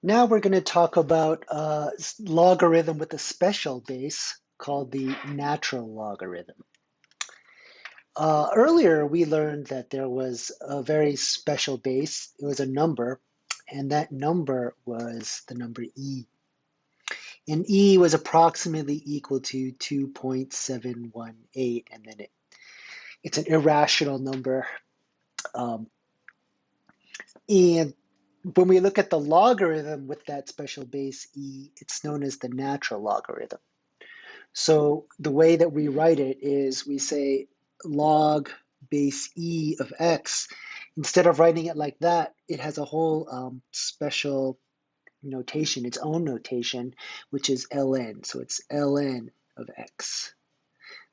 Now we're going to talk about a logarithm with a special base called the natural logarithm. Earlier, we learned that there was a very special base. It was a number, and that number was the number e. And e was approximately equal to 2.718, and then it's an irrational number. Um, and when we look at the logarithm with that special base e, it's known as the natural logarithm. So the way that we write it is we say log base e of x. Instead of writing it like that, it has a whole special notation, its own notation, which is ln. So it's ln of x.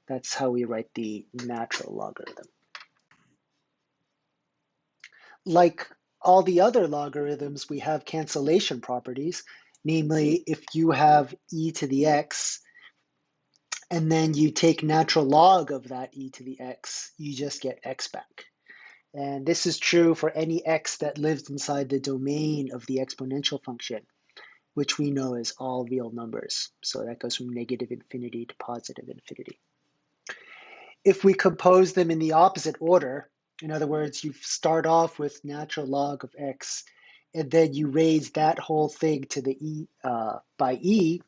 That's how we write the natural logarithm. Like all the other logarithms, we have cancellation properties. Namely, if you have e to the x, and then you take natural log of that e to the x, you just get x back. And this is true for any x that lives inside the domain of the exponential function, which we know is all real numbers. So that goes from negative infinity to positive infinity. If we compose them in the opposite order, in other words, you start off with natural log of x, and then you raise that whole thing to the e by e,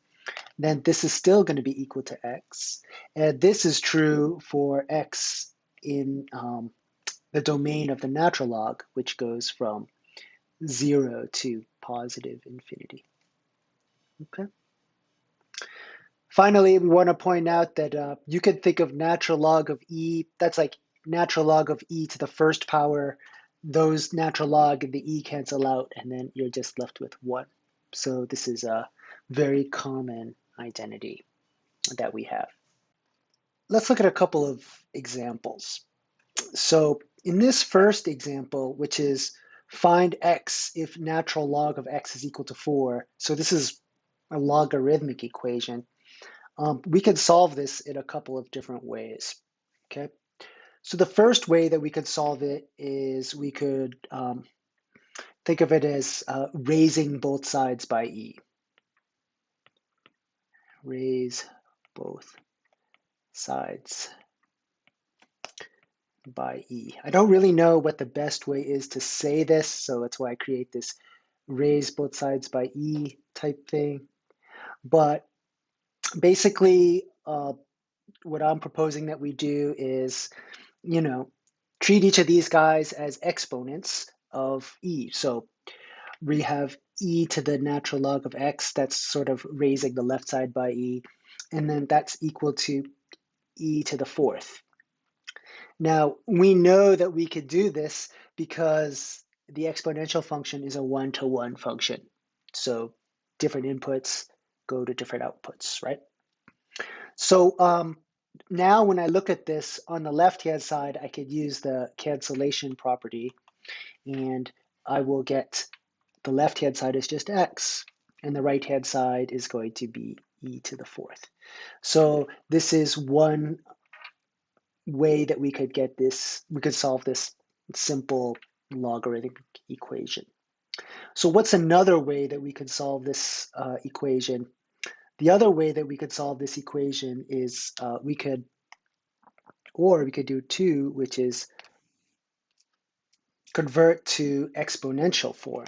then this is still going to be equal to x. And this is true for x in the domain of the natural log, which goes from 0 to positive infinity. Okay. Finally, we want to point out that you can think of natural log of e, that's like natural log of e to the first power. Those natural log and the e cancel out, and then you're just left with 1. So this is a very common identity that we have. Let's look at a couple of examples. So in this first example, which is find x if natural log of x is equal to 4, so this is a logarithmic equation. We can solve this in a couple of different ways. Okay, so the first way that we could solve it is we could think of it as raising both sides by e. Raise both sides by e. I don't really know what the best way is to say this, so that's why I create this raise both sides by e type thing. But basically, what I'm proposing that we do is, treat each of these guys as exponents of e. So we have e to the natural log of x, that's sort of raising the left side by e, and then that's equal to e to the fourth. Now, we know that we could do this because the exponential function is a one-to-one function. So different inputs go to different outputs, right? So now when I look at this on the left-hand side, I could use the cancellation property, and I will get the left-hand side is just x, and the right-hand side is going to be e to the fourth. So this is one way that we could get this, we could solve this simple logarithmic equation. So what's another way that we could solve this equation? The other way that we could solve this equation is we could do 2, which is convert to exponential form.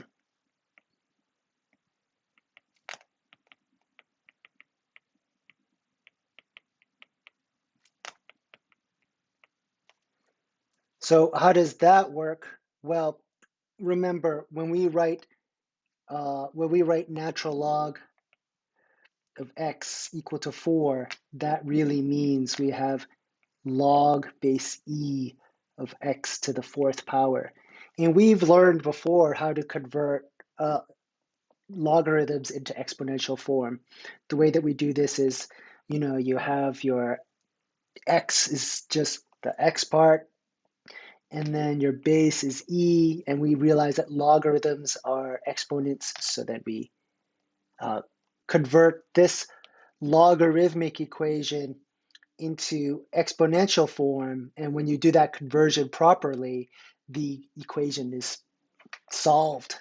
So how does that work? Well, remember when we write natural log of x equal to 4, that really means we have log base e of x to the fourth power. And we've learned before how to convert logarithms into exponential form. The way that we do this is, you have your x is just the x part, and then your base is e, and we realize that logarithms are exponents, so that we convert this logarithmic equation into exponential form, and when you do that conversion properly, the equation is solved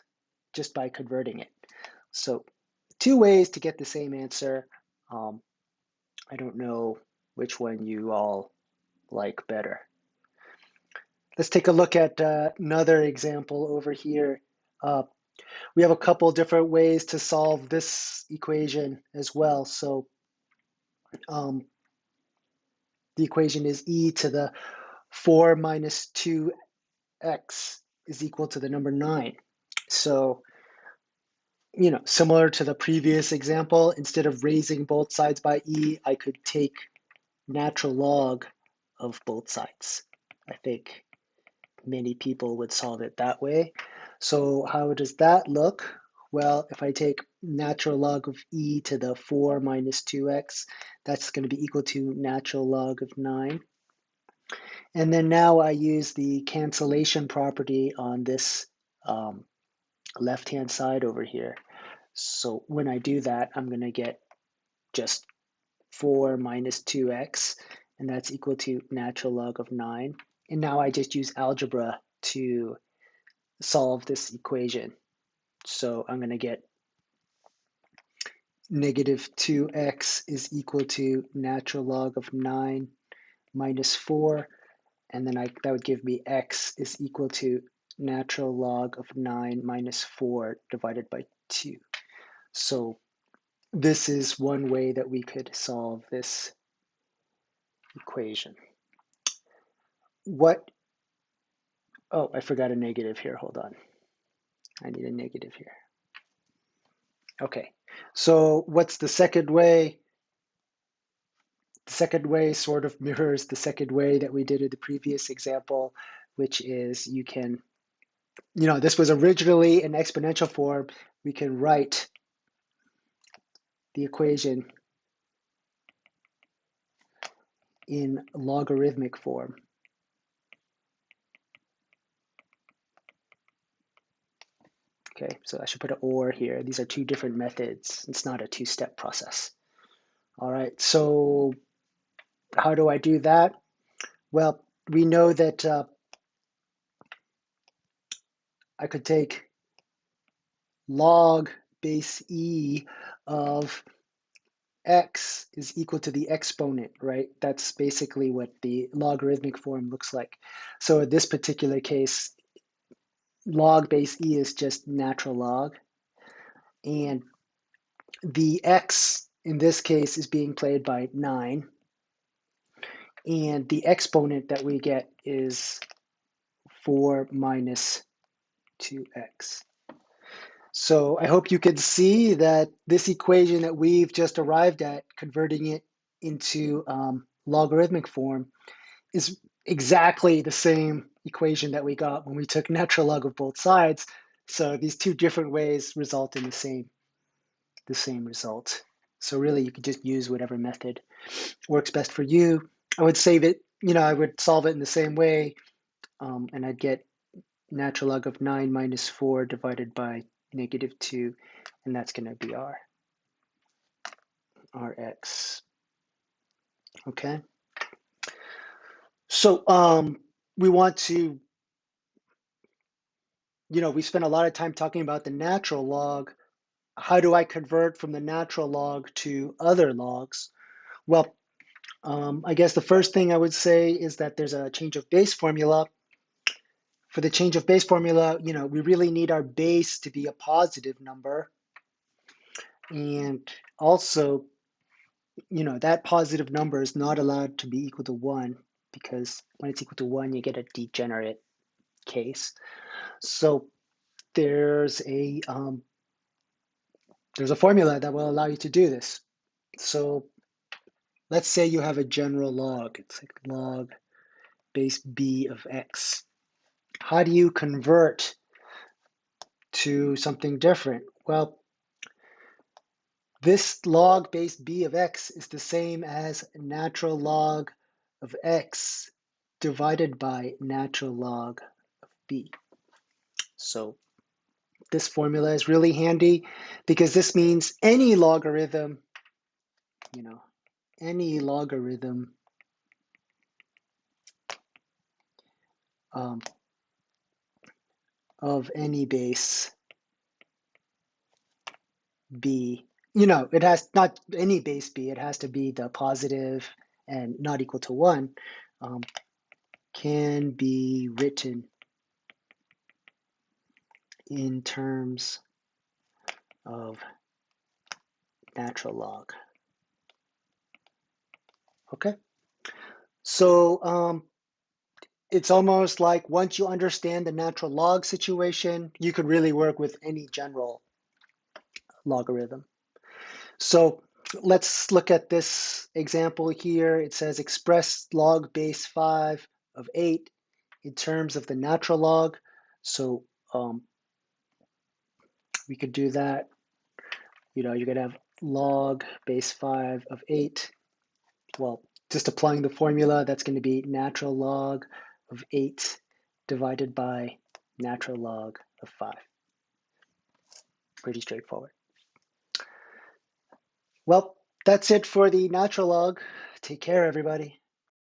just by converting it. So 2 ways to get the same answer. I don't know which one you all like better. Let's take a look at another example over here. We have a couple different ways to solve this equation as well. So the equation is e to the 4 minus 2x is equal to the number 9. So, similar to the previous example, instead of raising both sides by e, I could take natural log of both sides. I think many people would solve it that way. So how does that look? Well, if I take natural log of e to the 4 minus 2x, that's going to be equal to natural log of 9. And then now I use the cancellation property on this left-hand side over here. So when I do that, I'm going to get just 4 minus 2x, and that's equal to natural log of 9. And now I just use algebra to solve this equation. So I'm going to get negative 2x is equal to natural log of 9 minus 4. And then that would give me x is equal to natural log of 9 minus 4 divided by 2. So this is one way that we could solve this equation. Oh, I forgot a negative here. Hold on. I need a negative here. Okay, so what's the second way? The second way sort of mirrors the second way that we did in the previous example, which is this was originally an exponential form. We can write the equation in logarithmic form. Okay, so I should put an or here. These are two different methods. It's not a two-step process. All right, so how do I do that? Well, we know that I could take log base e of x is equal to the exponent, right? That's basically what the logarithmic form looks like. So in this particular case, log base e is just natural log. And the x in this case is being played by 9. And the exponent that we get is 4 minus 2x. So I hope you can see that this equation that we've just arrived at, converting it into logarithmic form, is exactly the same equation that we got when we took natural log of both sides. So these two different ways result in the same result. So really, you could just use whatever method works best for you. I would save it, I would solve it in the same way, and I'd get natural log of 9 minus 4 divided by negative 2, and that's going to be our x. Okay. So we want to, we spent a lot of time talking about the natural log. How do I convert from the natural log to other logs? Well, I guess the first thing I would say is that there's a change of base formula. For the change of base formula, we really need our base to be a positive number. And also, that positive number is not allowed to be equal to 1, because when it's equal to 1, you get a degenerate case. So there's a formula that will allow you to do this. So let's say you have a general log. It's like log base b of x. How do you convert to something different? Well, this log base b of x is the same as natural log of x divided by natural log of b. So this formula is really handy because this means any logarithm, any logarithm of any base be, you know, it has not any base b, it has to be the positive and not equal to 1, um, can be written in terms of natural log. Okay, so it's almost like once you understand the natural log situation, you could really work with any general logarithm. So let's look at this example here. It says express log base 5 of 8 in terms of the natural log. So we could do that. You know, you're going to have log base 5 of 8. Well, just applying the formula, that's going to be natural log of 8 divided by natural log of 5. Pretty straightforward. Well, that's it for the natural log. Take care, everybody.